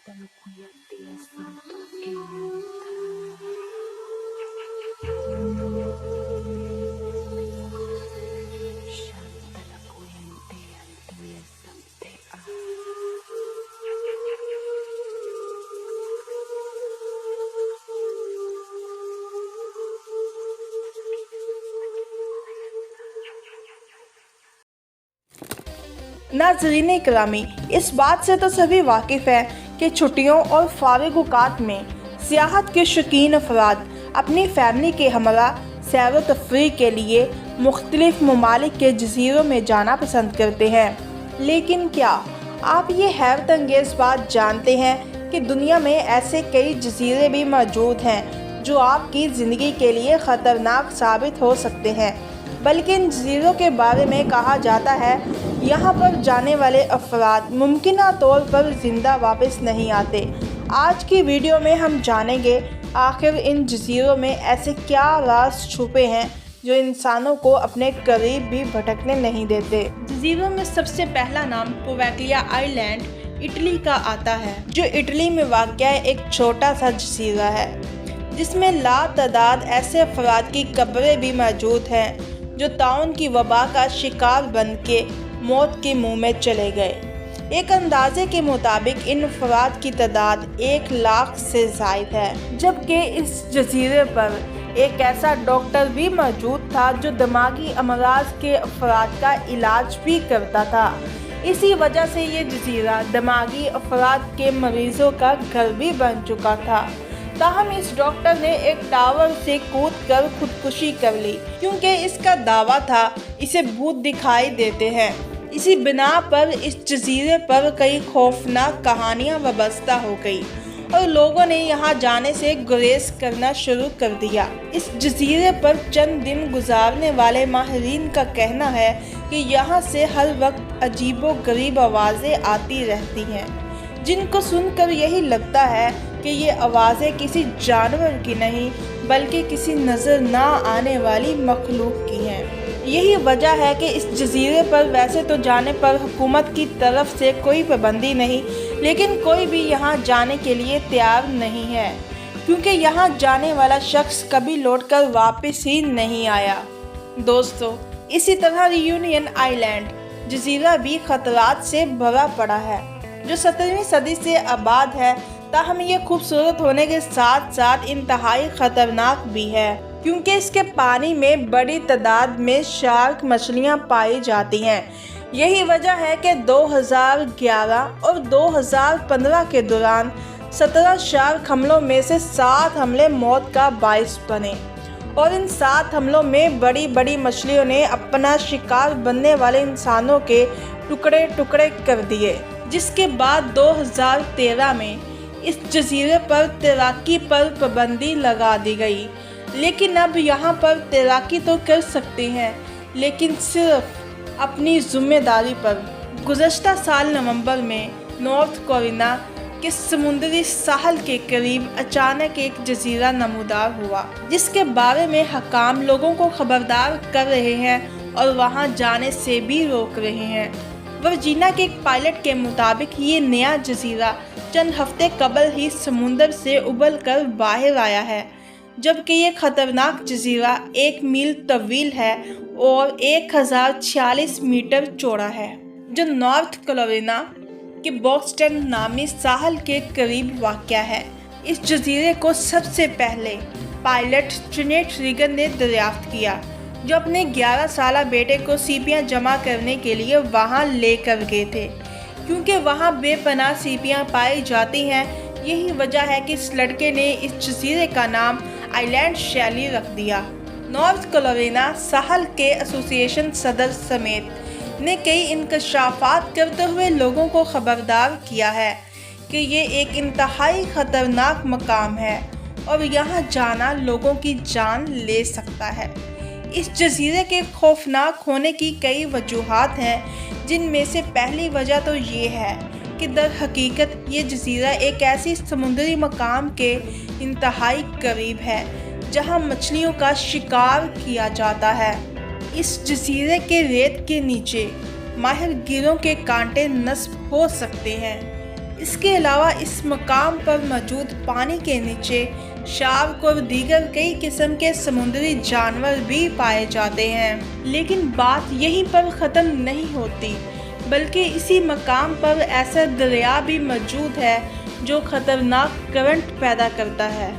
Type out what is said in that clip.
Talakuyati santo kiyanta. Shantalakuyante antuya sante a. नाज़रीन करामी, इस बात से तो सभी वाकिफ़ हैं कि छुट्टियों और फारिग औक़ात में सियाहत के शौकीन अफराद अपनी फैमिली के हमरा सैर व तफरीह के लिए मुख्तलिफ़ ममालिक के जज़ीरों में जाना पसंद करते हैं। लेकिन क्या आप ये हैरत अंगेज़ बात जानते हैं कि दुनिया में ऐसे कई जज़ीरे भी मौजूद हैं जो आपकी ज़िंदगी के लिए ख़तरनाक साबित हो सकते हैं। बल्कि इन जज़ीरों के बारे में कहा जाता है यहाँ पर जाने वाले अफराद मुमकिना तौर पर ज़िंदा वापस नहीं आते। आज की वीडियो में हम जानेंगे आखिर इन जज़ीरों में ऐसे क्या राज छुपे हैं जो इंसानों को अपने करीब भी भटकने नहीं देते। जज़ीरों में सबसे पहला नाम पोवैक्लिया आइलैंड इटली का आता है, जो इटली में वाक़या एक छोटा सा जज़ीरा है जिसमें लातादाद ऐसे अफराद की कब्रें भी मौजूद हैं जो ताउन की वबा का शिकार बन के मौत के मुंह में चले गए। एक अंदाजे के मुताबिक इन अफराद की तादाद 1 लाख से ज़ायद है, जबकि इस जज़ीरे पर एक ऐसा डॉक्टर भी मौजूद था जो दिमागी अमराज के अफराद का इलाज भी करता था। इसी वजह से ये जज़ीरा दिमागी अफराद के मरीज़ों का घर भी बन चुका था। ताहम इस डॉक्टर ने एक टावर से कूदकर खुदकुशी कर ली क्योंकि इसका दावा था इसे भूत दिखाई देते हैं। इसी बिना पर इस जज़ीरे पर कई खौफनाक कहानियां वाबस्ता हो गई और लोगों ने यहाँ जाने से गुरेज करना शुरू कर दिया। इस जज़ीरे पर चंद दिन गुजारने वाले माहिरीन का कहना है कि यहाँ से हर वक्त अजीबो गरीब आवाज़ें आती रहती हैं, जिनको सुनकर यही लगता है कि ये आवाज़ें किसी जानवर की नहीं बल्कि किसी नज़र ना आने वाली मखलूक की हैं। यही वजह है कि इस जज़ीरे पर वैसे तो जाने पर हुकूमत की तरफ से कोई पाबंदी नहीं, लेकिन कोई भी यहाँ जाने के लिए तैयार नहीं है क्योंकि यहाँ जाने वाला शख्स कभी लौटकर वापस ही नहीं आया। दोस्तों, इसी तरह रियूनियन आइलैंड जज़ीरा भी खतरात से भरा पड़ा है, जो 17वीं सदी से आबाद है। ताहम ये खूबसूरत होने के साथ साथ इंतहाई ख़तरनाक भी है क्योंकि इसके पानी में बड़ी तादाद में शार्क मछलियाँ पाई जाती हैं। यही वजह है कि 2011 और 2015 के दौरान 17 शार्क हमलों में से 7 हमले मौत का बाइस बने और इन 7 हमलों में बड़ी बड़ी मछलियों ने अपना शिकार बनने वाले इंसानों के टुकड़े टुकड़े कर दिए। जिसके बाद 2013 में इस जज़ीरे पर तैराकी पर पाबंदी लगा दी गई, लेकिन अब यहाँ पर तैराकी तो कर सकते हैं, लेकिन सिर्फ अपनी ज़िम्मेदारी पर। गुज़श्ता साल नवंबर में नॉर्थ कैरोलिना के समुद्री साहल के करीब अचानक एक जज़ीरा नमूदार हुआ, जिसके बारे में हकाम लोगों को खबरदार कर रहे हैं और वहाँ जाने से भी रोक रहे हैं। वर्जीनिया के एक पायलट के मुताबिक ये नया जज़ीरा चंद हफ्ते कबल ही समुंदर से उबल कर बाहर आया है, जबकि ये ख़तरनाक जज़ीरा 1 मील तवील है और 1046 मीटर चौड़ा है, जो नॉर्थ कैरोलिना के बॉक्सटन नामी साहल के करीब वाक़या है। इस जज़ीरे को सबसे पहले पायलट ट्रिनेट रीगन ने दरियाफ्त किया, जो अपने 11 साला बेटे को सीपियाँ जमा करने के लिए वहाँ लेकर गए थे। क्योंकि वहाँ बेपनाह सीपियाँ पाई जाती हैं, यही वजह है कि इस लड़के ने इस जज़ीरे का नाम आइलैंड शैली रख दिया। नॉर्थ कैरोलिना साहल के एसोसिएशन सदर समेत ने कई इंकशाफात करते हुए लोगों को खबरदार किया है कि ये एक इंतहाई ख़तरनाक मकाम है और यहाँ जाना लोगों की जान ले सकता है। इस जज़ीरे के खौफनाक होने की कई वजूहात हैं, जिनमें से पहली वजह तो ये है कि दर हकीकत ये जज़ीरा एक ऐसी समुद्री मकाम के इंतहाई करीब है जहाँ मछलियों का शिकार किया जाता है। इस जज़ीरे के रेत के नीचे माहिर गिरों के कांटे नस्ब हो सकते हैं। اس کے علاوہ اس مقام پر موجود پانی کے نیچے شارک اور دیگر کئی قسم کے سمندری جانور بھی پائے جاتے ہیں۔ لیکن بات یہیں پر ختم نہیں ہوتی، بلکہ اسی مقام پر ایسا دریا بھی موجود ہے جو خطرناک کرنٹ پیدا کرتا ہے۔